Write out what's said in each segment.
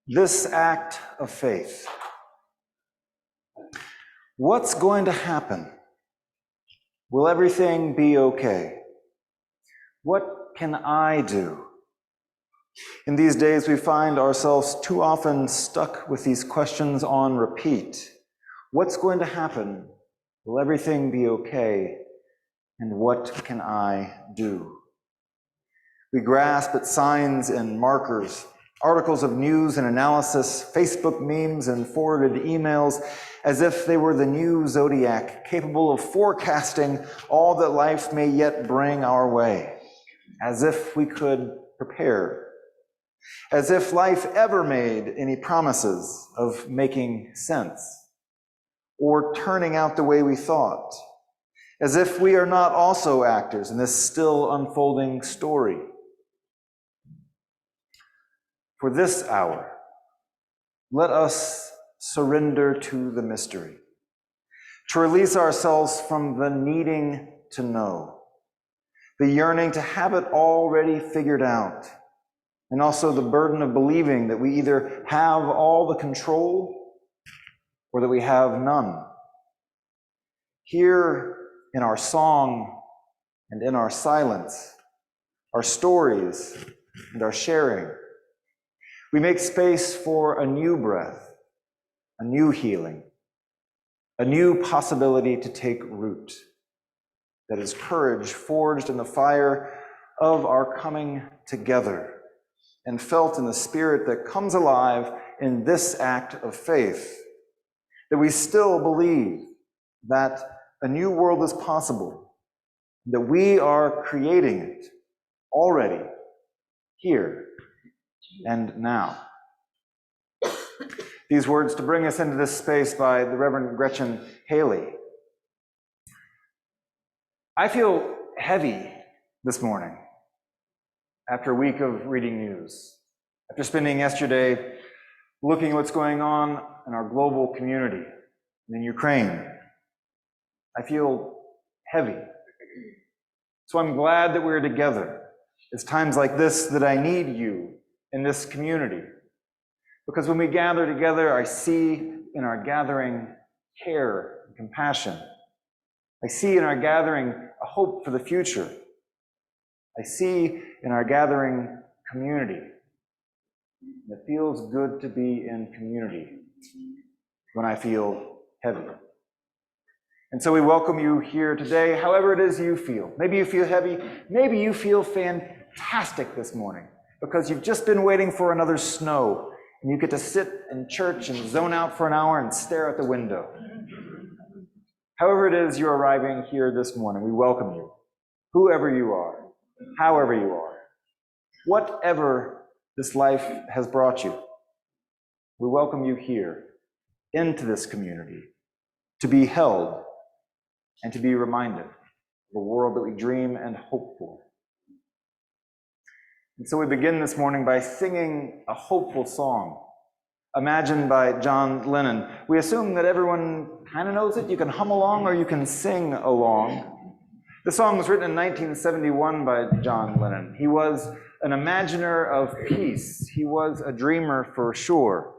This act of faith. What's going to happen? Will everything be okay? What can I do? In these days, we find ourselves too often stuck with these questions on repeat. What's going to happen? Will everything be okay? And what can I do? We grasp at signs and markers, articles of news and analysis, Facebook memes and forwarded emails, as if they were the new zodiac, capable of forecasting all that life may yet bring our way, as if we could prepare, as if life ever made any promises of making sense, or turning out the way we thought, as if we are not also actors in this still unfolding story. For this hour, let us surrender to the mystery, to release ourselves from the needing to know, the yearning to have it already figured out, and also the burden of believing that we either have all the control or that we have none. Here in our song and in our silence, our stories and our sharing, we make space for a new breath, a new healing, a new possibility to take root. That is courage forged in the fire of our coming together and felt in the spirit that comes alive in this act of faith, that we still believe that a new world is possible, that we are creating it already, here and now. These words to bring us into this space by the Reverend Gretchen Haley. I feel heavy this morning after a week of reading news, after spending yesterday looking at what's going on in our global community in Ukraine. I feel heavy. So I'm glad that we're together. It's times like this that I need you in this community. Because when we gather together, I see in our gathering care and compassion. I see in our gathering a hope for the future. I see in our gathering community. It feels good to be in community when I feel heavy. And so we welcome you here today, however it is you feel. Maybe you feel heavy, maybe you feel fantastic this morning because you've just been waiting for another snow and you get to sit in church and zone out for an hour and stare out the window. However it is you're arriving here this morning, we welcome you, whoever you are, however you are, whatever this life has brought you. We welcome you here into this community to be held and to be reminded of a world that we dream and hope for. And so we begin this morning by singing a hopeful song, Imagine by John Lennon. We assume that everyone kind of knows it. You can hum along or you can sing along. The song was written in 1971 by John Lennon. He was an imaginer of peace. He was a dreamer for sure.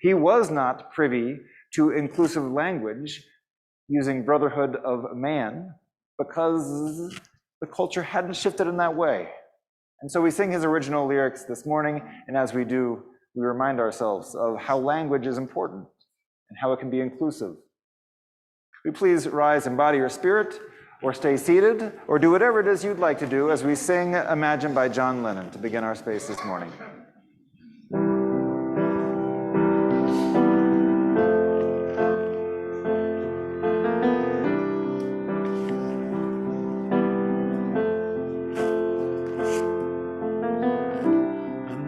He was not privy to inclusive language using brotherhood of man because the culture hadn't shifted in that way. And so we sing his original lyrics this morning, and as we do, we remind ourselves of how language is important and how it can be inclusive. Will you please rise and embody your spirit, or stay seated, or do whatever it is you'd like to do as we sing Imagine by John Lennon to begin our space this morning.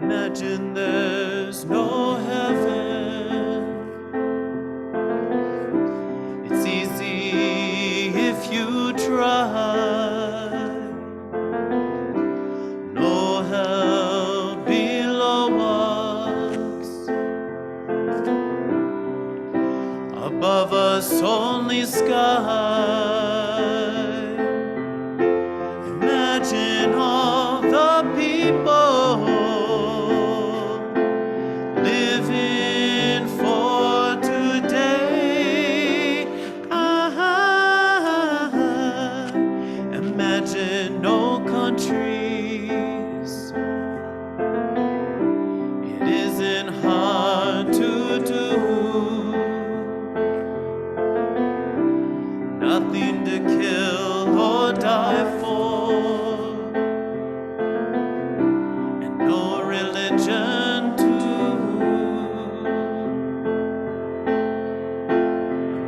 Imagine there's no heaven. It's easy if you try. No hell below. trees. It isn't hard to do. Nothing to kill or die for, and no religion too.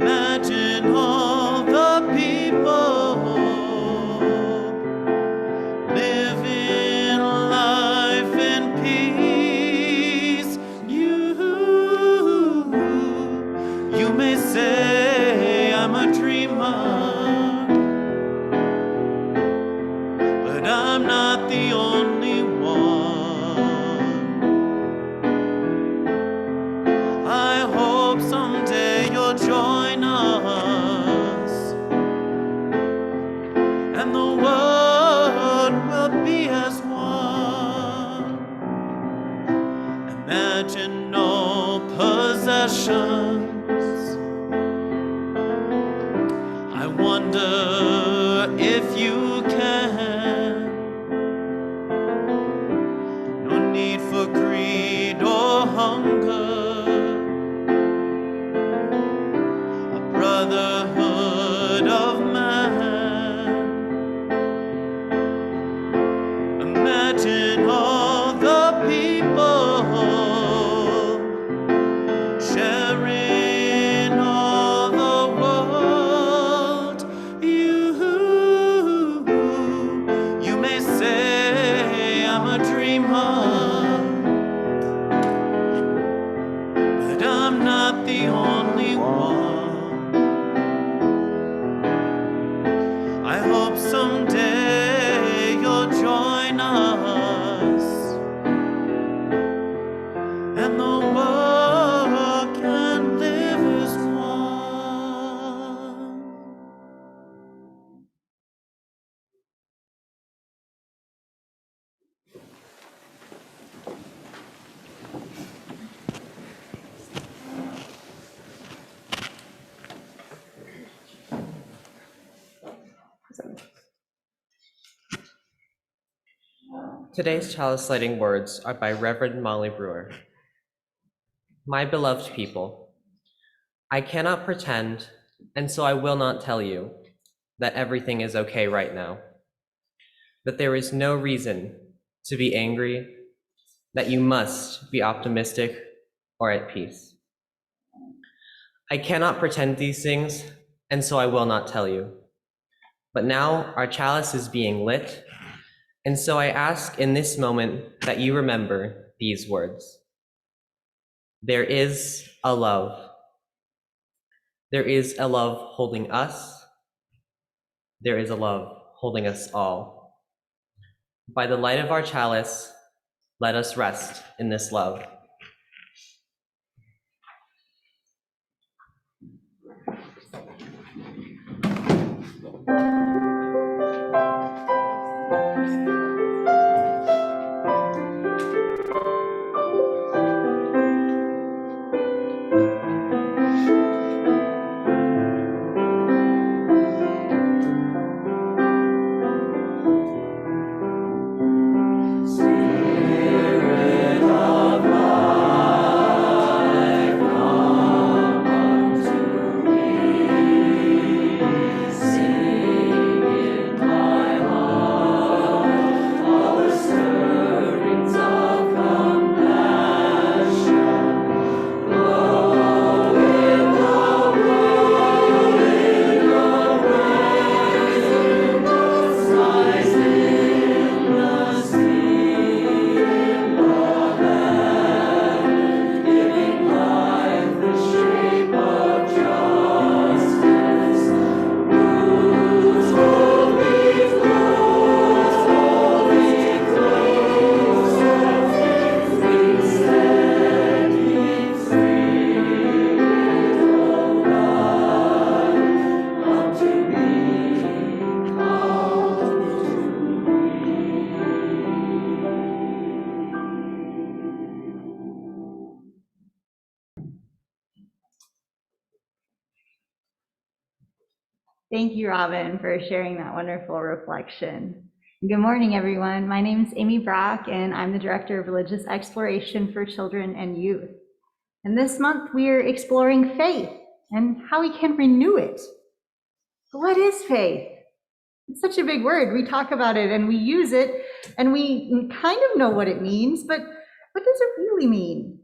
Imagine all the people living life in peace. You may say I'm a dreamer, but I'm not the only one. I hope someday you'll join us, and the world will be as one. Imagine no possessions. I wonder if you can. No need for greed or hunger. A brotherhood of man. Imagine all the people sharing all the world. You may say I'm a dreamer, but I'm not the only one. I hope someday you'll join us, and the world can live as one. Today's chalice lighting words are by Reverend Molly Brewer. My beloved people, I cannot pretend, and so I will not tell you, that everything is okay right now, that there is no reason to be angry, that you must be optimistic or at peace. I cannot pretend these things, and so I will not tell you. But now our chalice is being lit, and so I ask in this moment that you remember these words. There is a love. There is a love holding us. There is a love holding us all. By the light of our chalice, let us rest in this love. Thank you, Robin, for sharing that wonderful reflection. Good morning, everyone. My name is Amy Brock, and I'm the Director of Religious Exploration for Children and Youth. And this month, we are exploring faith and how we can renew it. What is faith? It's such a big word. We talk about it and we use it, and we kind of know what it means, but what does it really mean?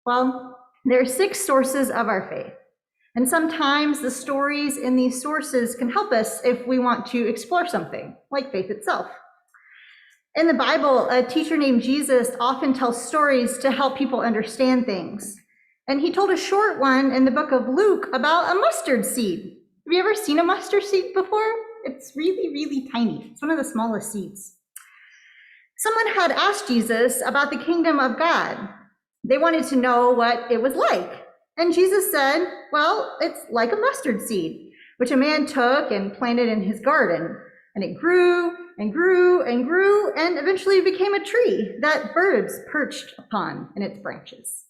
Well, there are 6 sources of our faith. And sometimes the stories in these sources can help us if we want to explore something, like faith itself. In the Bible, a teacher named Jesus often tells stories to help people understand things. And he told a short one in the book of Luke about a mustard seed. Have you ever seen a mustard seed before? It's really, really tiny. It's one of the smallest seeds. Someone had asked Jesus about the kingdom of God. They wanted to know what it was like. And Jesus said, well, it's like a mustard seed, which a man took and planted in his garden. And it grew and grew and grew and eventually became a tree that birds perched upon in its branches.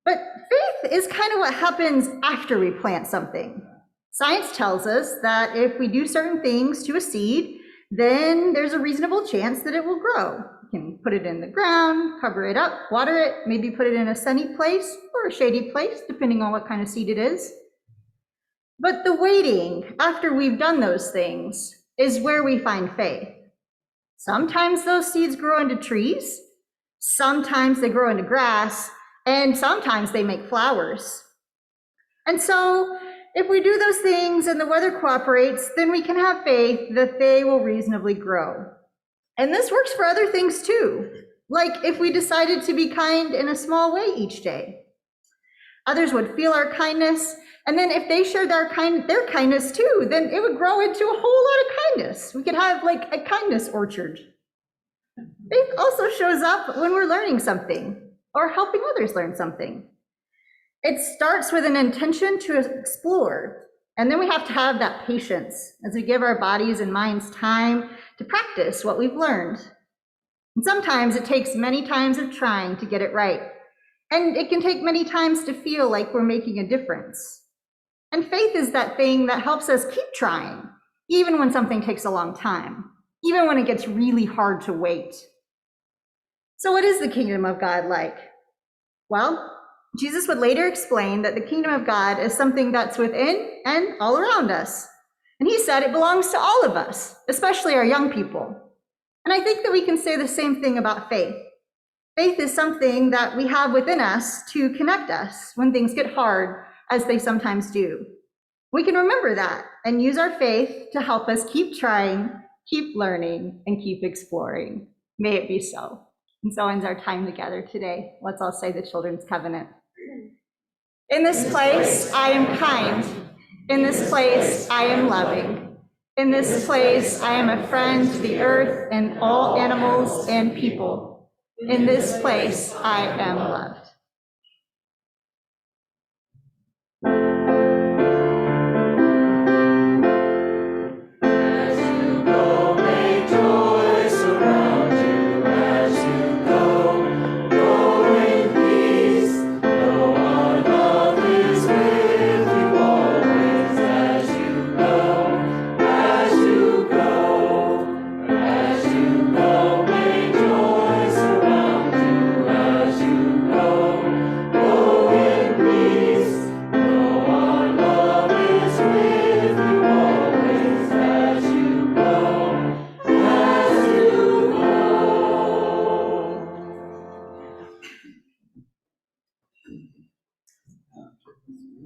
But faith is kind of what happens after we plant something. Science tells us that if we do certain things to a seed, then there's a reasonable chance that it will grow. You can put it in the ground, cover it up, water it, maybe put it in a sunny place or a shady place, depending on what kind of seed it is. But the waiting after we've done those things is where we find faith. Sometimes those seeds grow into trees, sometimes they grow into grass, and sometimes they make flowers. And so if we do those things and the weather cooperates, then we can have faith that they will reasonably grow. And this works for other things too, like if we decided to be kind in a small way each day. Others would feel our kindness, and then if they shared their kindness too, then it would grow into a whole lot of kindness. We could have like a kindness orchard. Faith also shows up when we're learning something or helping others learn something. It starts with an intention to explore, and then we have to have that patience as we give our bodies and minds time to practice what we've learned. And sometimes it takes many times of trying to get it right, and it can take many times to feel like we're making a difference. And faith is that thing that helps us keep trying, even when something takes a long time, even when it gets really hard to wait. So what is the kingdom of God like? Well, Jesus would later explain that the kingdom of God is something that's within and all around us. And he said it belongs to all of us, especially our young people. And I think that we can say the same thing about faith. Faith is something that we have within us to connect us when things get hard, as they sometimes do. We can remember that and use our faith to help us keep trying, keep learning, and keep exploring. May it be so. And so ends our time together today. Let's all say the Children's Covenant. In this place, I am kind. In this place, I am loving. In this place, I am a friend to the earth and all animals and people. In this place, I am loved.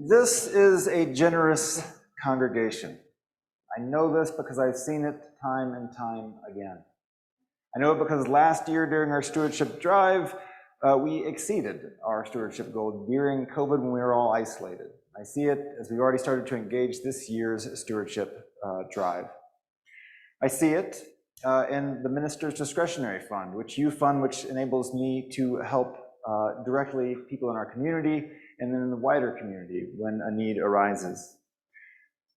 This is a generous congregation. I know this because I've seen it time and time again. I know it because last year during our stewardship drive, we exceeded our stewardship goal during COVID when we were all isolated. I see it as we've already started to engage this year's stewardship drive. I see it in the Minister's Discretionary Fund, which enables me to help directly people in our community and then in the wider community when a need arises.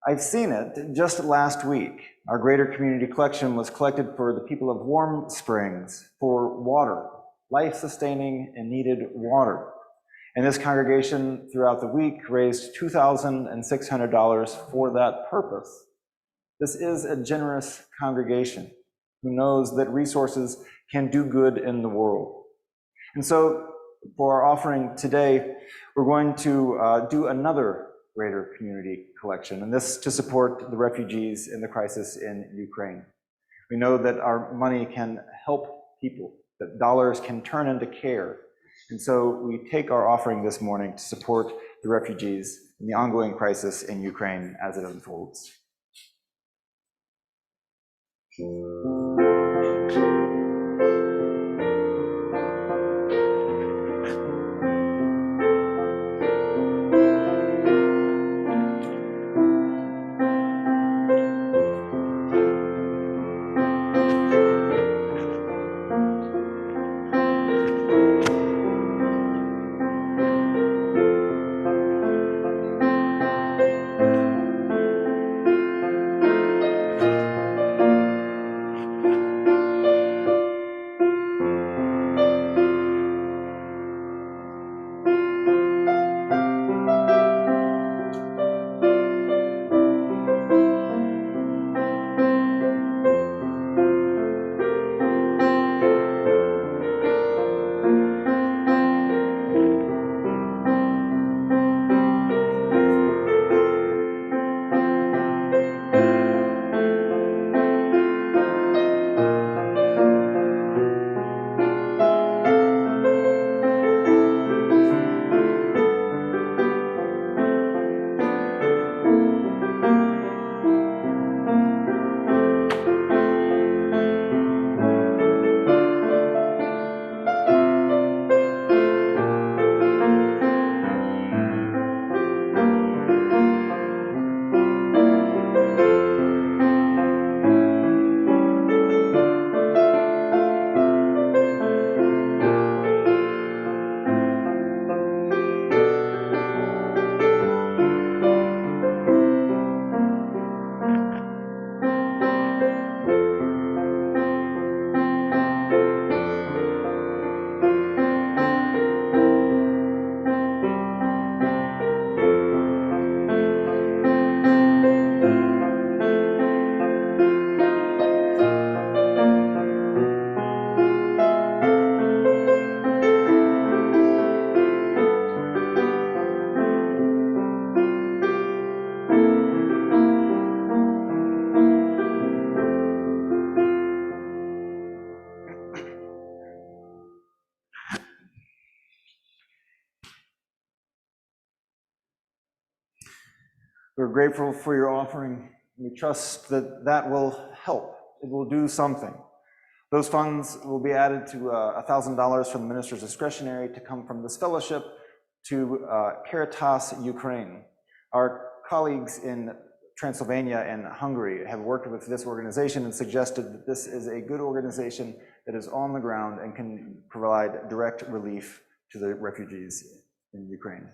I've seen it just last week. Our greater community collection was collected for the people of Warm Springs for water, life-sustaining and needed water. And this congregation throughout the week raised $2,600 for that purpose. This is a generous congregation. who knows that resources can do good in the world. And so for our offering today, we're going to do another greater community collection, and this to support the refugees in the crisis in Ukraine. We know that our money can help people, that dollars can turn into care. And so we take our offering this morning to support the refugees in the ongoing crisis in Ukraine as it unfolds. We're grateful for your offering. We trust that that will help. It will do something. Those funds will be added to $1,000 from the minister's discretionary to come from this fellowship to Caritas Ukraine. Our colleagues in Transylvania and Hungary have worked with this organization and suggested that this is a good organization that is on the ground and can provide direct relief to the refugees in Ukraine.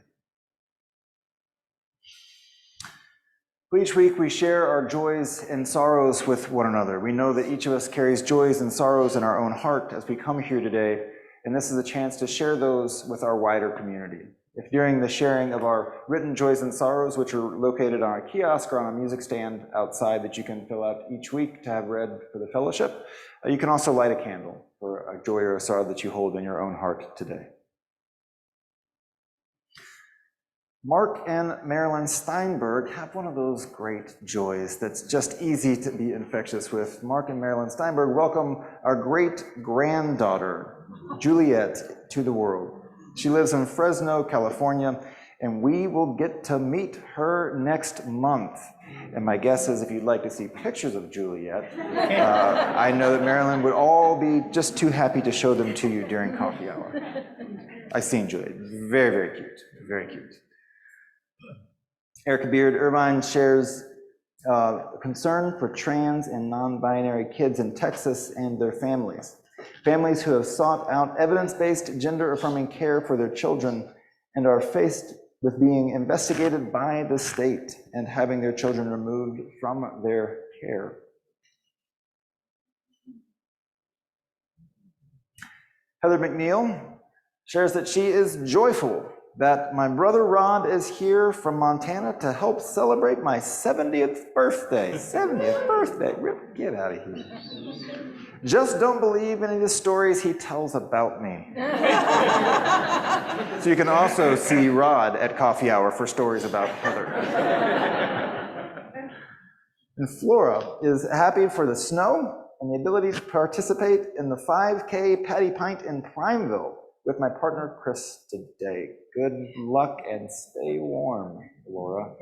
Each week we share our joys and sorrows with one another. We know that each of us carries joys and sorrows in our own heart as we come here today, and this is a chance to share those with our wider community. If during the sharing of our written joys and sorrows, which are located on our kiosk or on a music stand outside that you can fill out each week to have read for the fellowship, you can also light a candle for a joy or a sorrow that you hold in your own heart today. Mark and Marilyn Steinberg have one of those great joys that's just easy to be infectious with. Mark and Marilyn Steinberg welcome our great-granddaughter, Juliet, to the world. She lives in Fresno, California, and we will get to meet her next month. And my guess is if you'd like to see pictures of Juliet, I know that Marilyn would all be just too happy to show them to you during coffee hour. I've seen Juliet. Very, very cute. Very cute. Erica Beard Irvine shares concern for trans and non-binary kids in Texas and their families. Families who have sought out evidence-based gender-affirming care for their children and are faced with being investigated by the state and having their children removed from their care. Heather McNeil shares that she is joyful that my brother Rod is here from Montana to help celebrate my 70th birthday. 70th birthday, get out of here. Just don't believe any of the stories he tells about me. So you can also see Rod at coffee hour for stories about Heather. And Flora is happy for the snow and the ability to participate in the 5K Patty Pint in Primeville with my partner Chris today. Good luck and stay warm, Flora.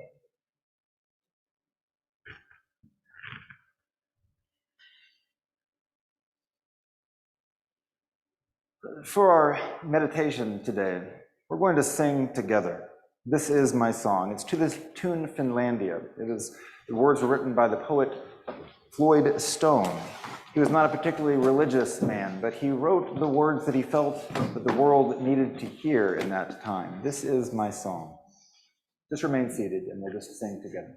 For our meditation today, we're going to sing together. This is my song. It's to the tune Finlandia. The words were written by the poet Floyd Stone. He was not a particularly religious man, but he wrote the words that he felt that the world needed to hear in that time. This is my song. Just remain seated and we'll just sing together.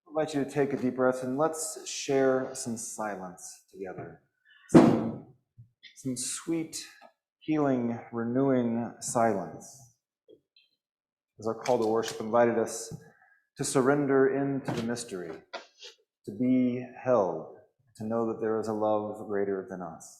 I invite you to take a deep breath and let's share some silence together. Some sweet, healing, renewing silence. As our call to worship invited us to surrender into the mystery, to be held, to know that there is a love greater than us.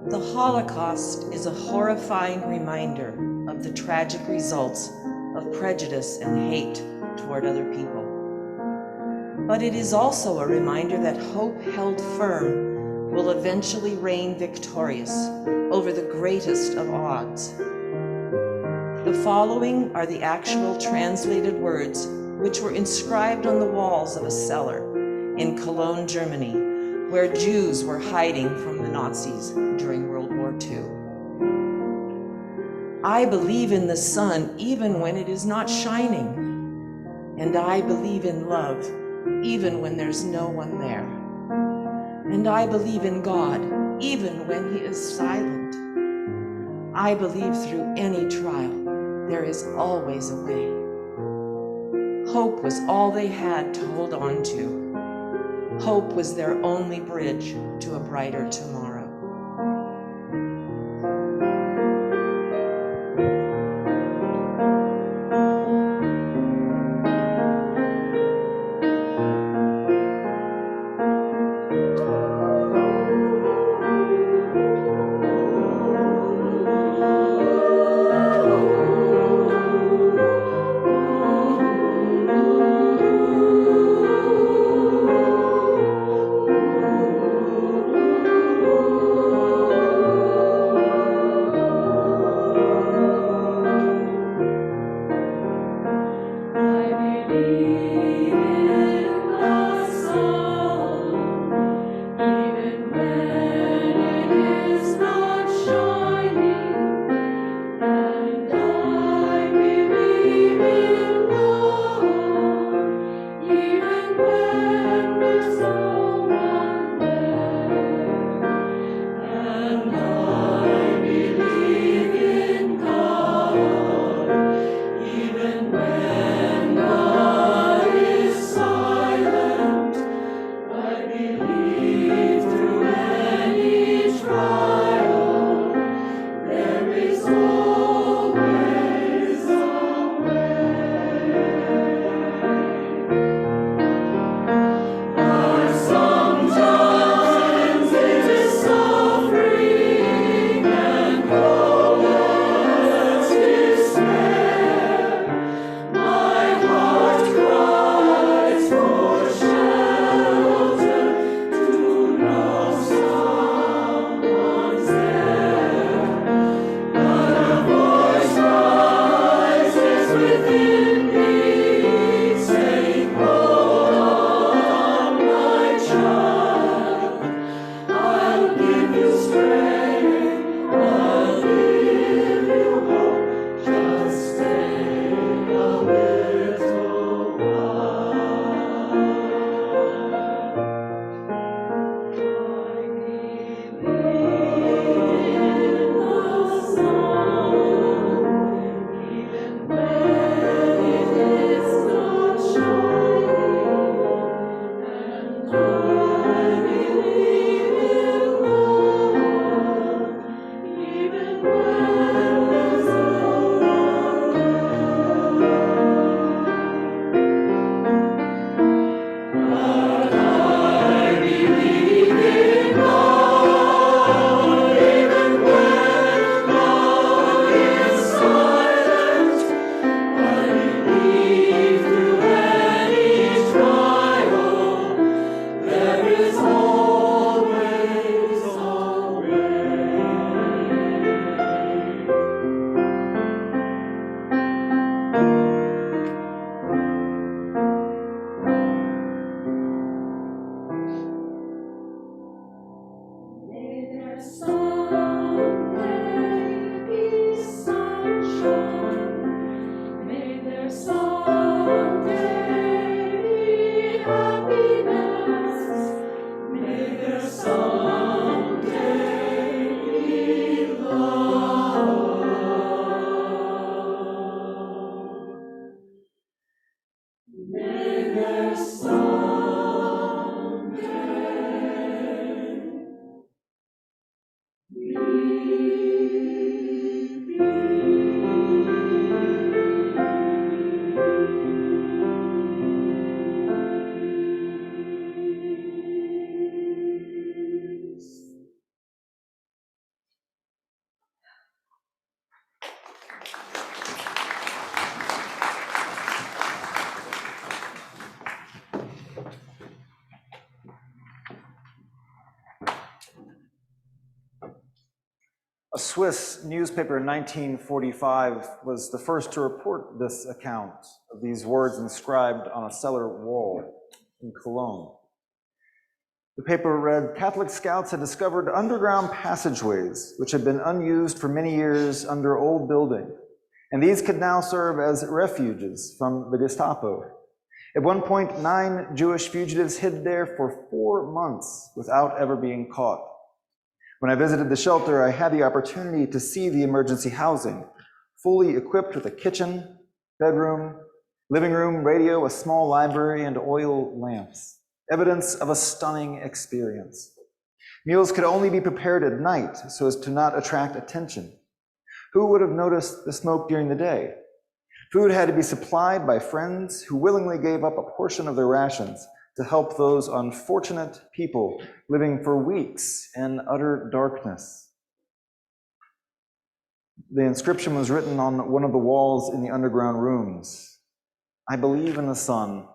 The Holocaust is a horrifying reminder of the tragic results of prejudice and hate toward other people. But it is also a reminder that hope held firm will eventually reign victorious over the greatest of odds. The following are the actual translated words which were inscribed on the walls of a cellar in Cologne, Germany, where Jews were hiding from the Nazis during World War II. I believe in the sun even when it is not shining, and I believe in love even when there's no one there. And I believe in God even when he is silent. I believe through any trial there is always a way. Hope was all they had to hold on to. Hope was their only bridge to a brighter tomorrow. A Swiss newspaper in 1945 was the first to report this account of these words inscribed on a cellar wall in Cologne. The paper read, "Catholic scouts had discovered underground passageways which had been unused for many years under old building, and these could now serve as refuges from the Gestapo. At one point, 9 Jewish fugitives hid there for 4 months without ever being caught. When I visited the shelter, I had the opportunity to see the emergency housing, fully equipped with a kitchen, bedroom, living room, radio, a small library, and oil lamps. Evidence of a stunning experience. Meals could only be prepared at night so as to not attract attention. Who would have noticed the smoke during the day? Food had to be supplied by friends who willingly gave up a portion of their rations to help those unfortunate people living for weeks in utter darkness." The inscription was written on one of the walls in the underground rooms. "I believe in the sun,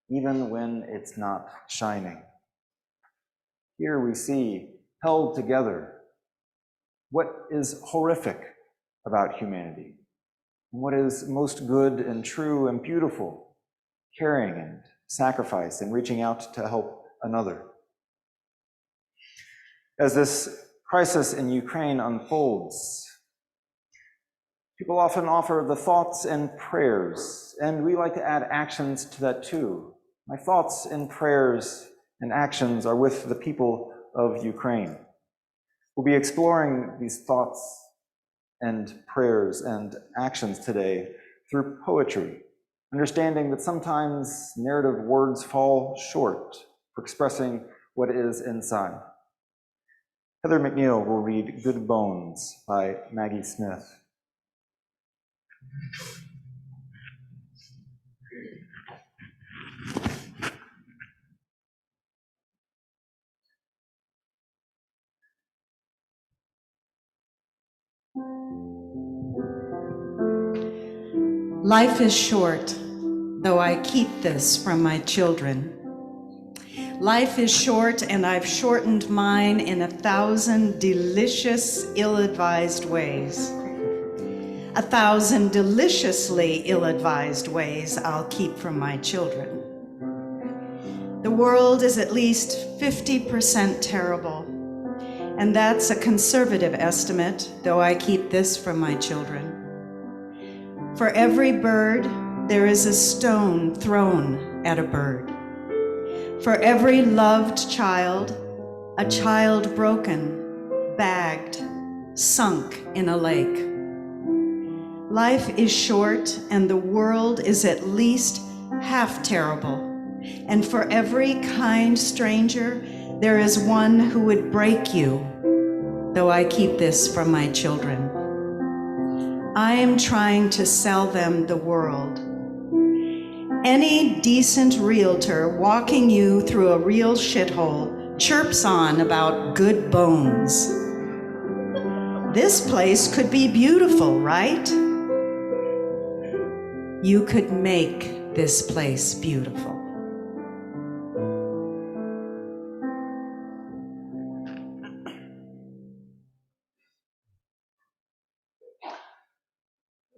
even when it's not shining." Here we see, held together, what is horrific about humanity, and what is most good and true and beautiful, caring and sacrifice and reaching out to help another. As this crisis in Ukraine unfolds, people often offer the thoughts and prayers, and we like to add actions to that too. My thoughts and prayers and actions are with the people of Ukraine. We'll be exploring these thoughts and prayers and actions today through poetry, understanding that sometimes narrative words fall short for expressing what is inside. Heather McNeil will read Good Bones by Maggie Smith. Life is short, though I keep this from my children. Life is short, and I've shortened mine in 1,000 delicious, ill-advised ways. 1,000 deliciously ill-advised ways I'll keep from my children. The world is at least 50% terrible, and that's a conservative estimate, though I keep this from my children. For every bird, there is a stone thrown at a bird. For every loved child, a child broken, bagged, sunk in a lake. Life is short, and the world is at least half terrible. And for every kind stranger, there is one who would break you, though I keep this from my children. I am trying to sell them the world. Any decent realtor walking you through a real shithole chirps on about good bones. This place could be beautiful, right? You could make this place beautiful.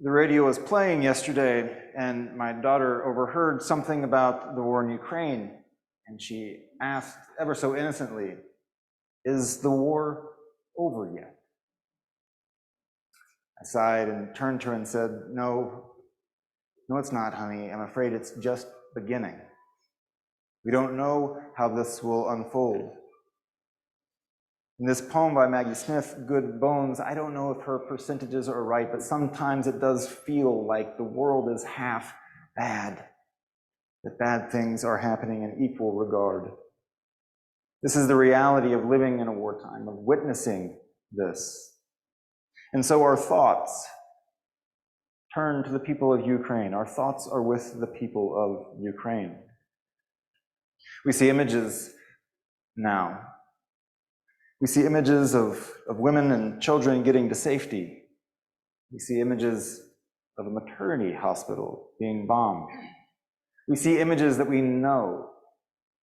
The radio was playing yesterday, and my daughter overheard something about the war in Ukraine, and she asked ever so innocently, "Is the war over yet?" I sighed and turned to her and said, No, it's not, honey. I'm afraid it's just beginning. We don't know how this will unfold. In this poem by Maggie Smith, Good Bones, I don't know if her percentages are right, but sometimes it does feel like the world is half bad, that bad things are happening in equal regard. This is the reality of living in a wartime, of witnessing this. And so our thoughts turn to the people of Ukraine. Our thoughts are with the people of Ukraine. We see images now. We see images of women and children getting to safety. We see images of a maternity hospital being bombed. We see images that we know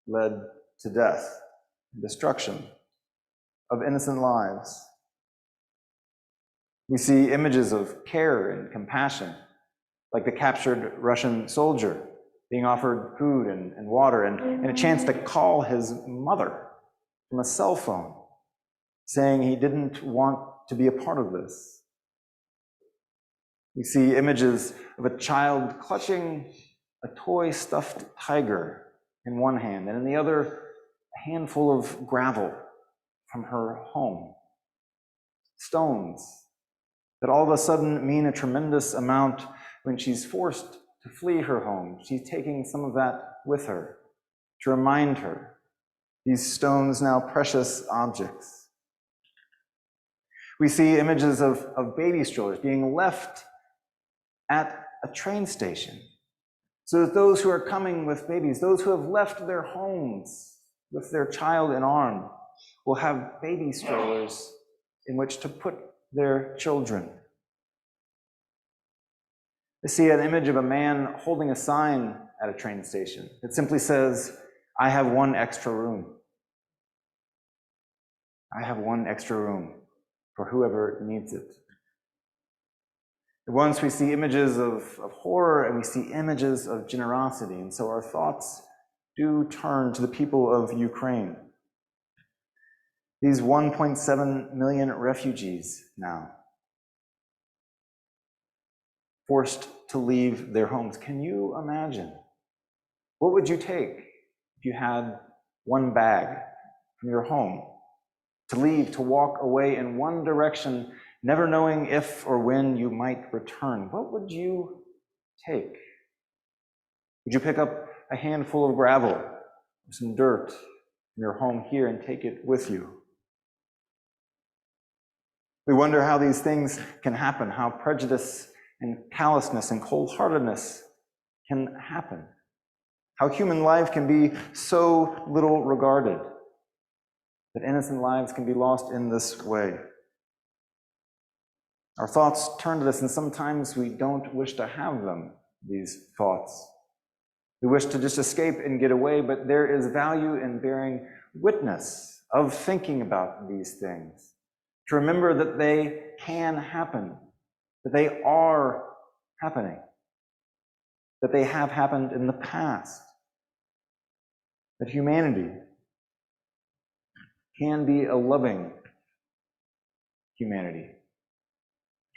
led to death and destruction of innocent lives. We see images of care and compassion, like the captured Russian soldier being offered food and water and a chance to call his mother from a cell phone, saying he didn't want to be a part of this. We see images of a child clutching a toy stuffed tiger in one hand, and in the other, a handful of gravel from her home. Stones that all of a sudden mean a tremendous amount when she's forced to flee her home. She's taking some of that with her to remind her, these stones now precious objects. We see images of baby strollers being left at a train station, so that those who are coming with babies, those who have left their homes with their child in arms, will have baby strollers in which to put their children. I see an image of a man holding a sign at a train station. It simply says, "I have one extra room." I have one extra room for whoever needs it. At once we see images of horror and we see images of generosity, and so our thoughts do turn to the people of Ukraine. These 1.7 million refugees now, forced to leave their homes. Can you imagine? What would you take if you had one bag from your home to leave, to walk away in one direction, never knowing if or when you might return? What would you take? Would you pick up a handful of gravel or some dirt from your home here and take it with you? We wonder how these things can happen, how prejudice and callousness and cold-heartedness can happen, how human life can be so little regarded, that innocent lives can be lost in this way. Our thoughts turn to this, and sometimes we don't wish to have them, these thoughts. We wish to just escape and get away, but there is value in bearing witness, of thinking about these things, to remember that they can happen, that they are happening, that they have happened in the past, that humanity can be a loving humanity.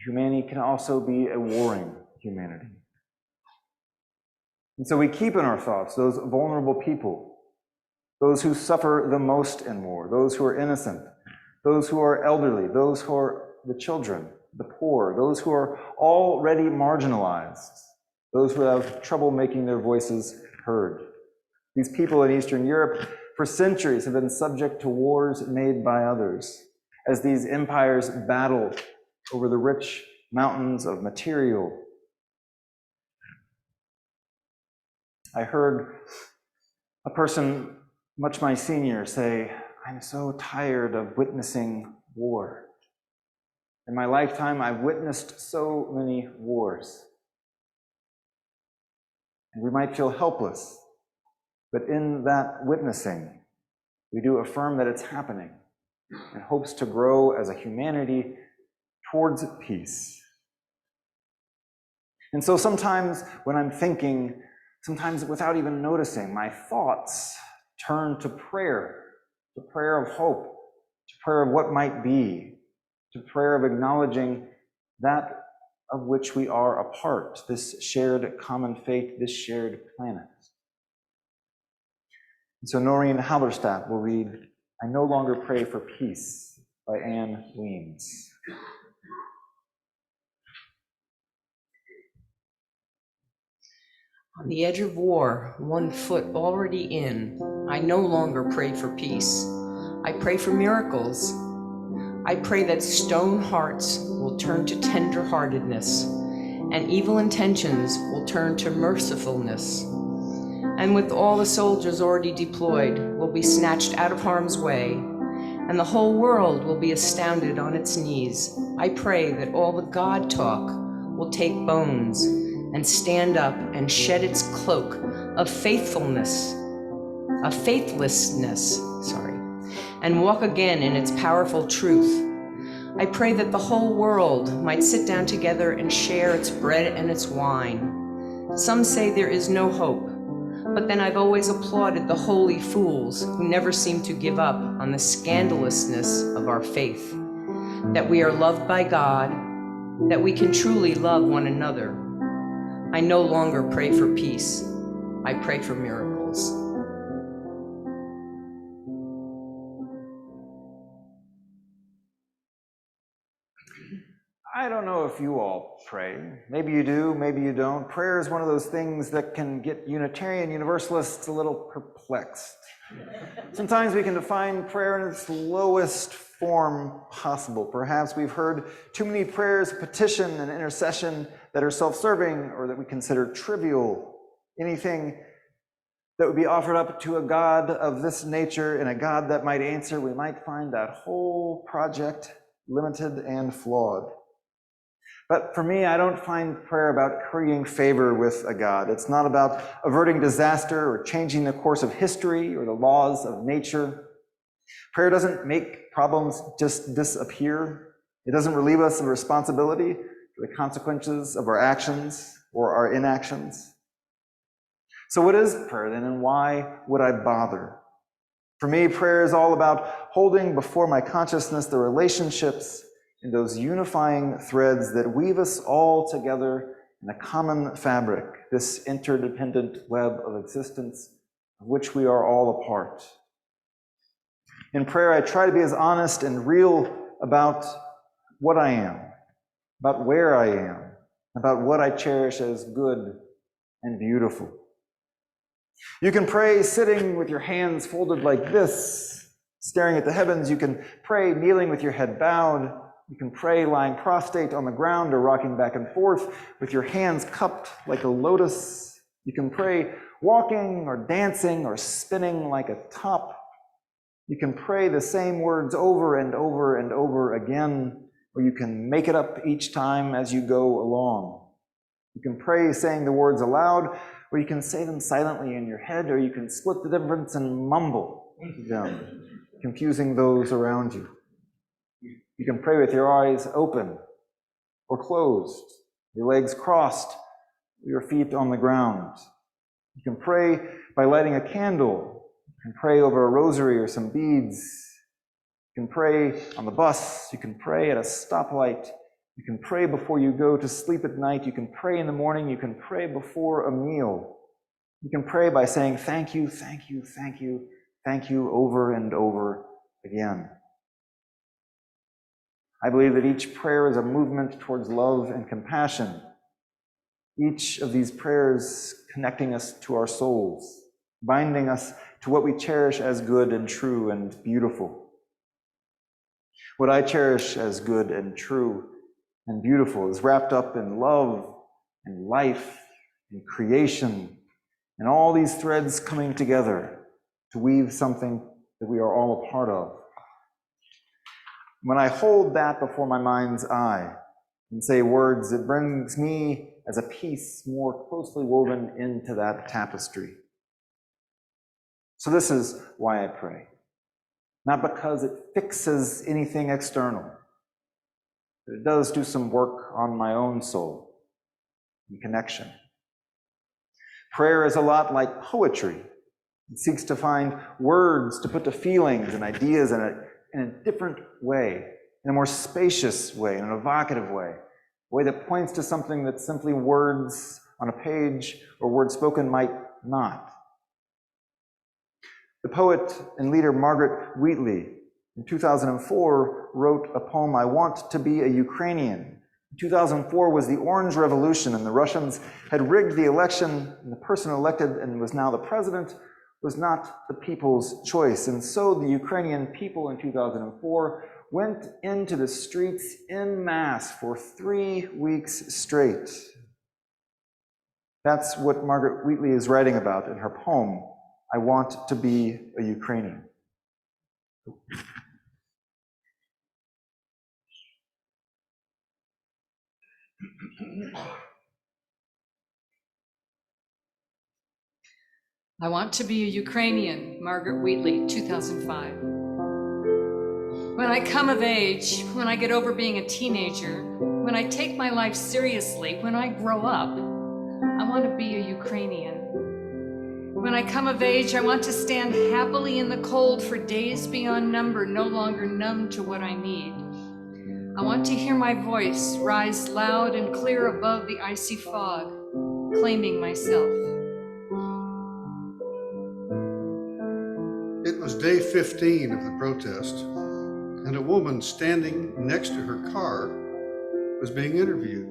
Humanity can also be a warring humanity. And so we keep in our thoughts those vulnerable people, those who suffer the most in war, those who are innocent, those who are elderly, those who are the children, the poor, those who are already marginalized, those who have trouble making their voices heard. These people in Eastern Europe for centuries have been subject to wars made by others, as these empires battle over the rich mountains of material. I heard a person, much my senior, say, "I'm so tired of witnessing war. In my lifetime, I've witnessed so many wars." And we might feel helpless, but in that witnessing, we do affirm that it's happening and hopes to grow as a humanity towards peace. And so sometimes when I'm thinking, sometimes without even noticing, my thoughts turn to prayer of hope, to prayer of what might be, to prayer of acknowledging that of which we are a part, this shared common fate, this shared planet. And so Noreen Halberstadt will read "I No Longer Pray for Peace" by Anne Weems. On the edge of war, 1 foot already in, I no longer pray for peace. I pray for miracles. I pray that stone hearts will turn to tender-heartedness, and evil intentions will turn to mercifulness. And with all the soldiers already deployed, will be snatched out of harm's way, and the whole world will be astounded on its knees. I pray that all the God talk will take bones and stand up and shed its cloak of faithlessness, and walk again in its powerful truth. I pray that the whole world might sit down together and share its bread and its wine. Some say there is no hope, but then I've always applauded the holy fools who never seem to give up on the scandalousness of our faith, that we are loved by God, that we can truly love one another. I no longer pray for peace. I pray for miracles. I don't know if you all pray. Maybe you do, maybe you don't. Prayer is one of those things that can get Unitarian Universalists a little perplexed. Sometimes we can define prayer in its lowest form possible. Perhaps we've heard too many prayers of petition and intercession that are self-serving or that we consider trivial. Anything that would be offered up to a God of this nature and a God that might answer, we might find that whole project limited and flawed. But for me, I don't find prayer about currying favor with a God. It's not about averting disaster or changing the course of history or the laws of nature. Prayer doesn't make problems just disappear. It doesn't relieve us of responsibility for the consequences of our actions or our inactions. So what is prayer then, and why would I bother? For me, prayer is all about holding before my consciousness the relationships and those unifying threads that weave us all together in a common fabric, this interdependent web of existence of which we are all a part. In prayer, I try to be as honest and real about what I am, about where I am, about what I cherish as good and beautiful. You can pray sitting with your hands folded like this, staring at the heavens. You can pray kneeling with your head bowed. You can pray lying prostrate on the ground or rocking back and forth with your hands cupped like a lotus. You can pray walking or dancing or spinning like a top. You can pray the same words over and over and over again, or you can make it up each time as you go along. You can pray saying the words aloud, or you can say them silently in your head, or you can split the difference and mumble them, confusing those around you. You can pray with your eyes open or closed, your legs crossed, your feet on the ground. You can pray by lighting a candle. You can pray over a rosary or some beads. You can pray on the bus. You can pray at a stoplight. You can pray before you go to sleep at night. You can pray in the morning. You can pray before a meal. You can pray by saying thank you, thank you, thank you, thank you over and over again. I believe that each prayer is a movement towards love and compassion. Each of these prayers connecting us to our souls, binding us to what we cherish as good and true and beautiful. What I cherish as good and true and beautiful is wrapped up in love and life and creation and all these threads coming together to weave something that we are all a part of. When I hold that before my mind's eye and say words, it brings me as a piece more closely woven into that tapestry. So this is why I pray. Not because it fixes anything external, but it does do some work on my own soul and connection. Prayer is a lot like poetry. It seeks to find words to put to feelings and ideas in a different way, in a more spacious way, in an evocative way, a way that points to something that simply words on a page or words spoken might not. The poet and leader Margaret Wheatley in 2004 wrote a poem, I Want to Be a Ukrainian. 2004 was the Orange Revolution, and the Russians had rigged the election, and the person elected and was now the president was not the people's choice. And so the Ukrainian people in 2004 went into the streets en masse for 3 weeks straight. That's what Margaret Wheatley is writing about in her poem, I Want to Be a Ukrainian. I Want to Be a Ukrainian, Margaret Wheatley, 2005. When I come of age, when I get over being a teenager, when I take my life seriously, when I grow up, I want to be a Ukrainian. When I come of age, I want to stand happily in the cold for days beyond number, no longer numb to what I need. I want to hear my voice rise loud and clear above the icy fog, claiming myself. It was day 15 of the protest, and a woman standing next to her car was being interviewed.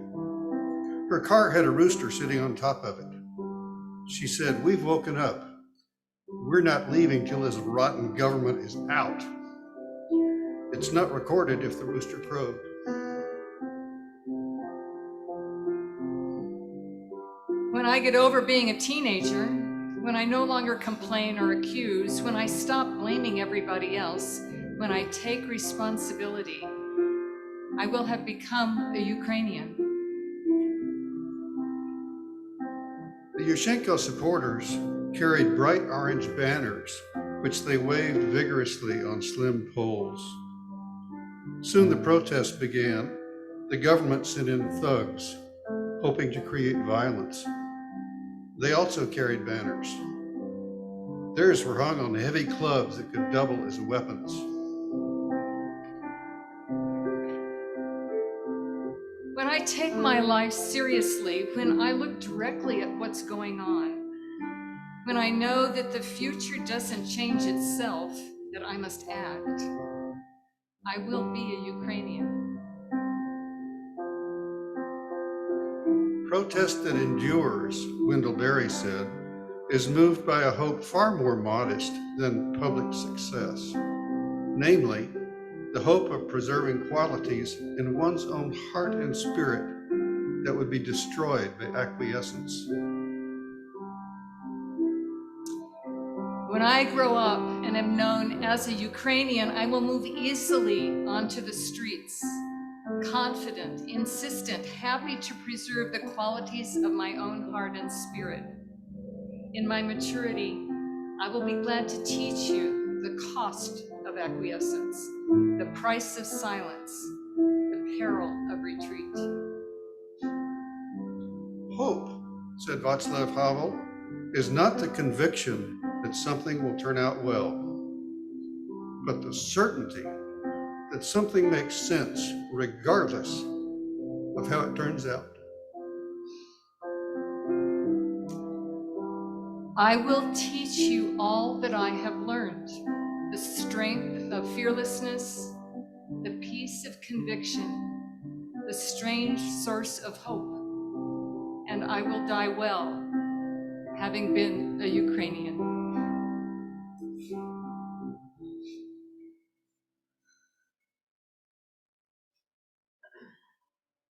Her car had a rooster sitting on top of it. She said, "We've woken up. We're not leaving till this rotten government is out." It's not recorded if the rooster crowed. When I get over being a teenager, when I no longer complain or accuse, when I stop blaming everybody else, when I take responsibility, I will have become a Ukrainian. The Yushchenko supporters carried bright orange banners, which they waved vigorously on slim poles. Soon the protests began. The government sent in thugs, hoping to create violence. They also carried banners. Theirs were hung on heavy clubs that could double as weapons. When I take my life seriously, when I look directly at what's going on, when I know that the future doesn't change itself, that I must act, I will be a Ukrainian. Protest that endures, Wendell Berry said, is moved by a hope far more modest than public success, namely, the hope of preserving qualities in one's own heart and spirit that would be destroyed by acquiescence. When I grow up and am known as a Ukrainian, I will move easily onto the streets, confident, insistent, happy to preserve the qualities of my own heart and spirit. In my maturity, I will be glad to teach you the cost of acquiescence, the price of silence, the peril of retreat. Hope, said Václav Havel, is not the conviction that something will turn out well, but the certainty that something makes sense regardless of how it turns out. I will teach you all that I have learned, the strength of fearlessness, the peace of conviction, the strange source of hope, and I will die well, having been a Ukrainian.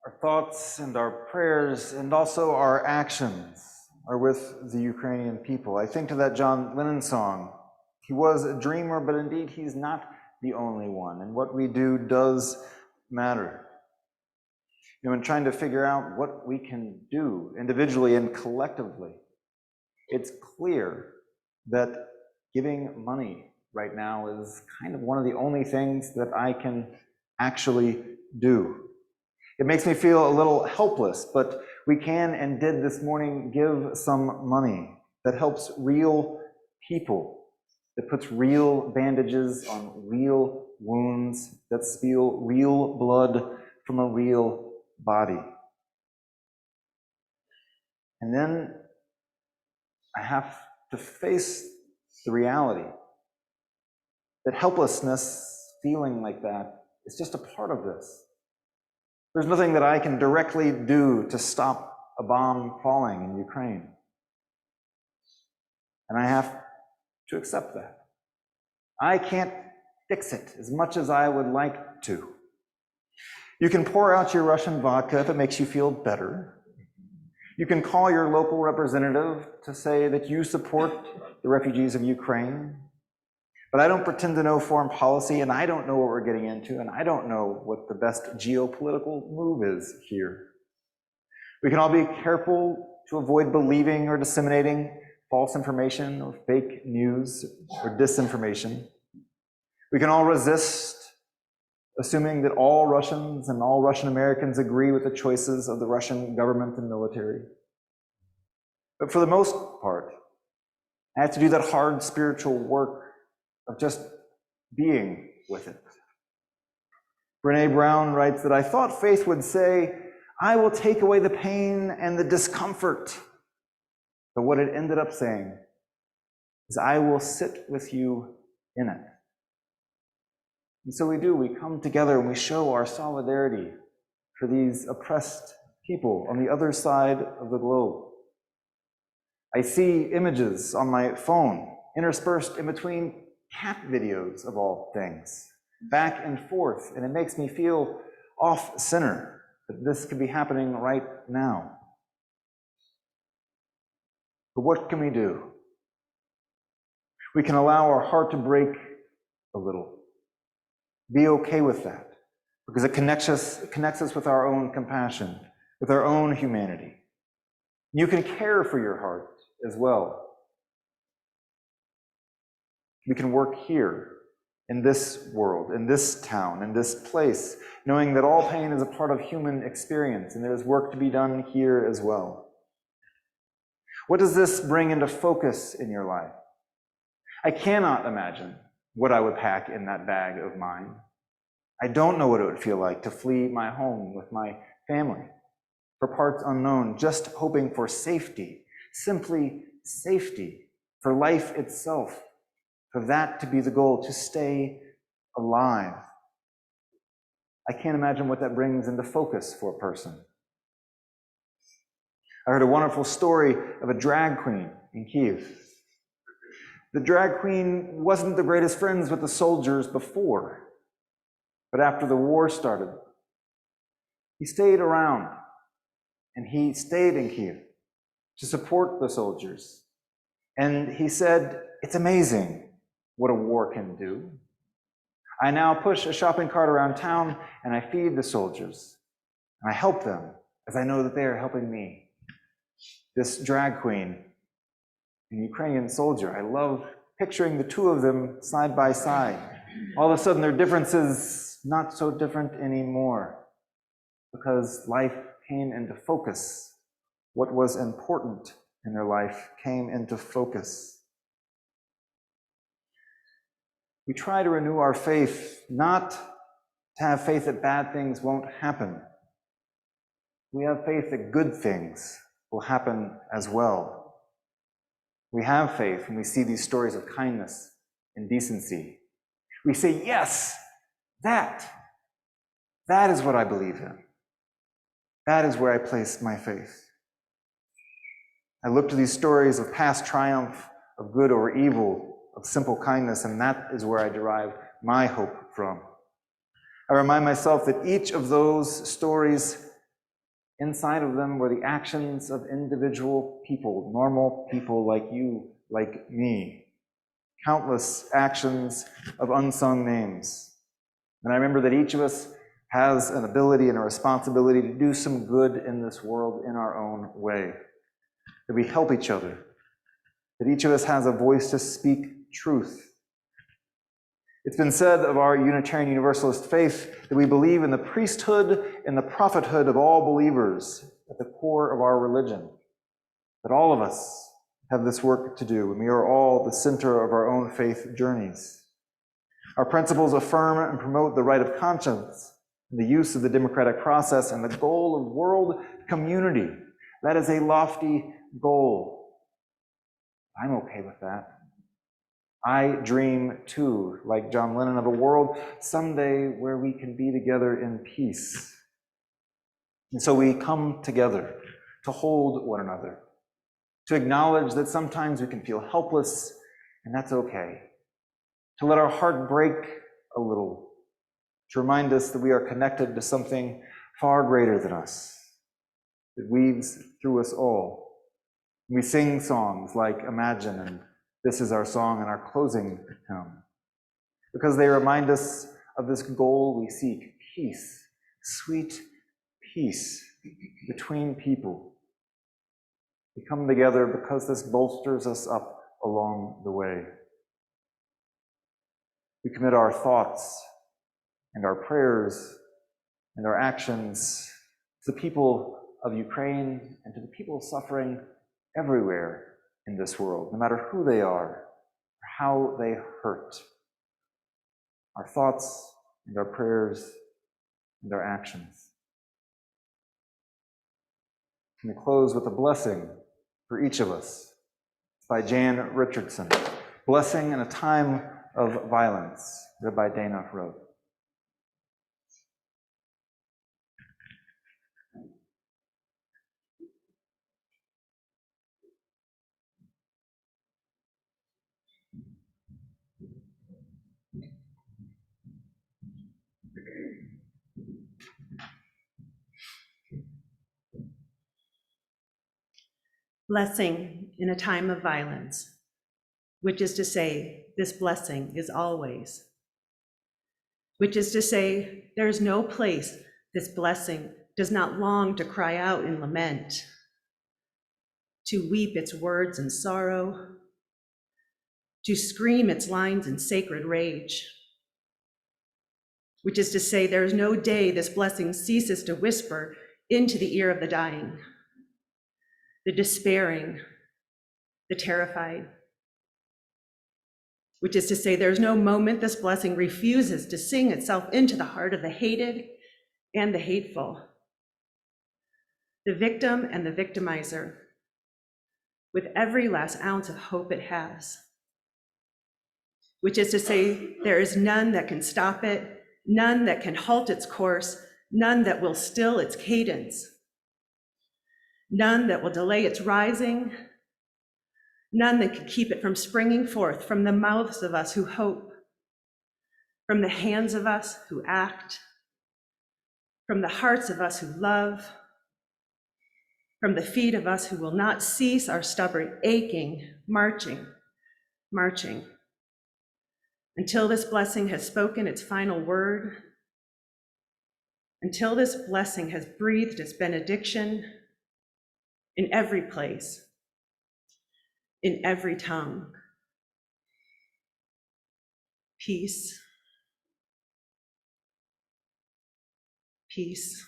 Our thoughts and our prayers and also our actions are with the Ukrainian people. I think to that John Lennon song, he was a dreamer, but indeed he's not the only one. And what we do does matter. You know, in trying to figure out what we can do individually and collectively, it's clear that giving money right now is kind of one of the only things that I can actually do. It makes me feel a little helpless, but we can and did this morning give some money that helps real people, that puts real bandages on real wounds, that spill real blood from a real body. And then I have to face the reality that helplessness, feeling like that, is just a part of this. There's nothing that I can directly do to stop a bomb falling in Ukraine. And I have to accept that. I can't fix it as much as I would like to. You can pour out your Russian vodka if it makes you feel better. You can call your local representative to say that you support the refugees of Ukraine. But I don't pretend to know foreign policy, and I don't know what we're getting into, and I don't know what the best geopolitical move is here. We can all be careful to avoid believing or disseminating false information or fake news or disinformation. We can all resist assuming that all Russians and all Russian Americans agree with the choices of the Russian government and military. But for the most part, I have to do that hard spiritual work of just being with it. Brene Brown writes that I thought faith would say, I will take away the pain and the discomfort. But what it ended up saying is, I will sit with you in it. And so we do, we come together and we show our solidarity for these oppressed people on the other side of the globe. I see images on my phone interspersed in between cat videos of all things, back and forth, and it makes me feel off center that this could be happening right now. But what can we do? We can allow our heart to break a little. Be okay with that, because it connects us with our own compassion, with our own humanity. You can care for your heart as well. We can work here, in this world, in this town, in this place, knowing that all pain is a part of human experience, and there's work to be done here as well. What does this bring into focus in your life? I cannot imagine what I would pack in that bag of mine. I don't know what it would feel like to flee my home with my family, for parts unknown, just hoping for safety, simply safety, for life itself, for that to be the goal, to stay alive. I can't imagine what that brings into focus for a person. I heard a wonderful story of a drag queen in Kyiv. The drag queen wasn't the greatest friends with the soldiers before, but after the war started, he stayed around and he stayed in Kyiv to support the soldiers. And he said, it's amazing what a war can do. I now push a shopping cart around town and I feed the soldiers and I help them as I know that they are helping me. This drag queen and Ukrainian soldier, I love picturing the two of them side by side. All of a sudden their differences not so different anymore, because life came into focus. What was important in their life came into focus. We try to renew our faith, not to have faith that bad things won't happen. We have faith that good things will happen as well. We have faith when we see these stories of kindness and decency. We say, yes, that is what I believe in. That is where I place my faith. I look to these stories of past triumph, of good over evil, of simple kindness, and that is where I derive my hope from. I remind myself that each of those stories, inside of them were the actions of individual people, normal people like you, like me. Countless actions of unsung names. And I remember that each of us has an ability and a responsibility to do some good in this world in our own way. That we help each other. That each of us has a voice to speak truth. It's been said of our Unitarian Universalist faith that we believe in the priesthood and the prophethood of all believers at the core of our religion. That all of us have this work to do, and we are all the center of our own faith journeys. Our principles affirm and promote the right of conscience, the use of the democratic process, and the goal of world community. That is a lofty goal. I'm okay with that. I dream too, like John Lennon, of a world someday where we can be together in peace. And so we come together to hold one another, to acknowledge that sometimes we can feel helpless, and that's okay. To let our heart break a little, to remind us that we are connected to something far greater than us, that weaves through us all. We sing songs like Imagine and This Is Our Song in our closing hymn, because they remind us of this goal we seek, peace, sweet peace between people. We come together because this bolsters us up along the way. We commit our thoughts, and our prayers and our actions to the people of Ukraine and to the people suffering everywhere in this world, no matter who they are or how they hurt. Our thoughts and our prayers and our actions. And we close with a blessing for each of us by Jan Richardson. Blessing in a Time of Violence, read by Dana wrote. Blessing in a time of violence, which is to say, this blessing is always. Which is to say, there is no place this blessing does not long to cry out in lament, to weep its words in sorrow, to scream its lines in sacred rage. Which is to say, there is no day this blessing ceases to whisper into the ear of the dying, the despairing, the terrified. Which is to say, there's no moment this blessing refuses to sing itself into the heart of the hated and the hateful, the victim and the victimizer, with every last ounce of hope it has. Which is to say, there is none that can stop it, none that can halt its course, none that will still its cadence, none that will delay its rising, none that can keep it from springing forth from the mouths of us who hope, from the hands of us who act, from the hearts of us who love, from the feet of us who will not cease our stubborn aching, marching, until this blessing has spoken its final word, until this blessing has breathed its benediction in every place, in every tongue. Peace, peace,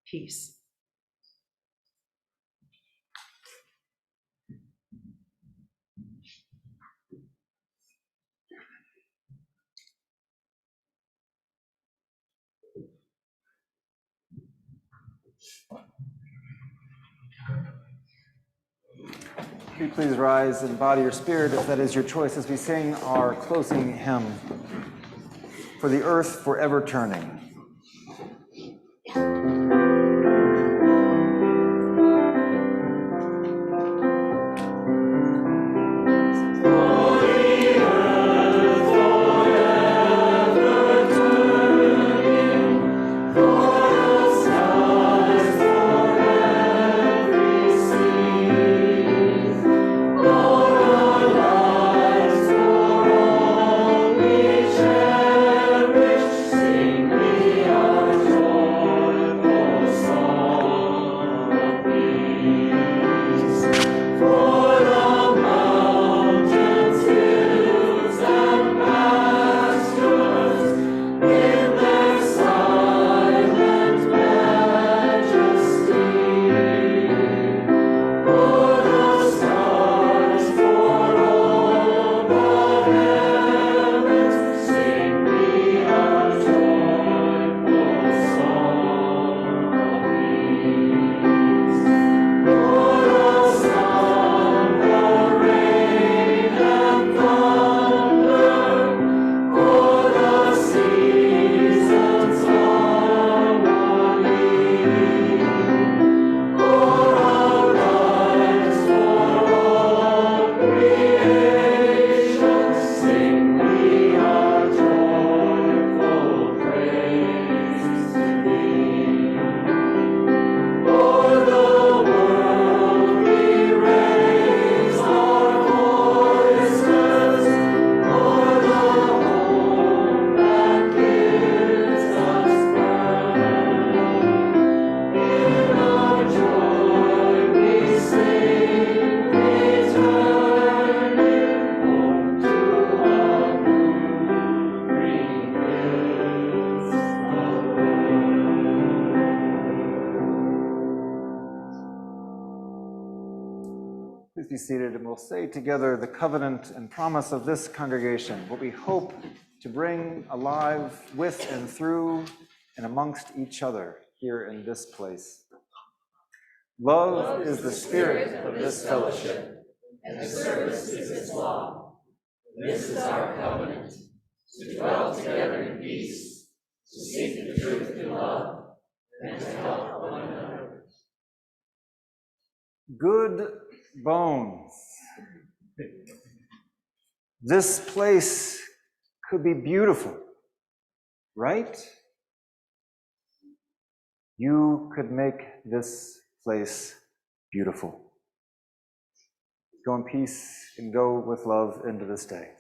peace. Will you please rise and body your spirit, if that is your choice, as we sing our closing hymn, For the Earth Forever Turning. Sing be seated and we'll say together the covenant and promise of this congregation, what we hope to bring alive with and through and amongst each other here in this place. Love is the spirit of this fellowship, and the service is its law. This is our covenant, to dwell together in peace, to seek the truth in love, and to help one another. Good bones. This place could be beautiful, right? You could make this place beautiful. Go in peace and go with love into this day.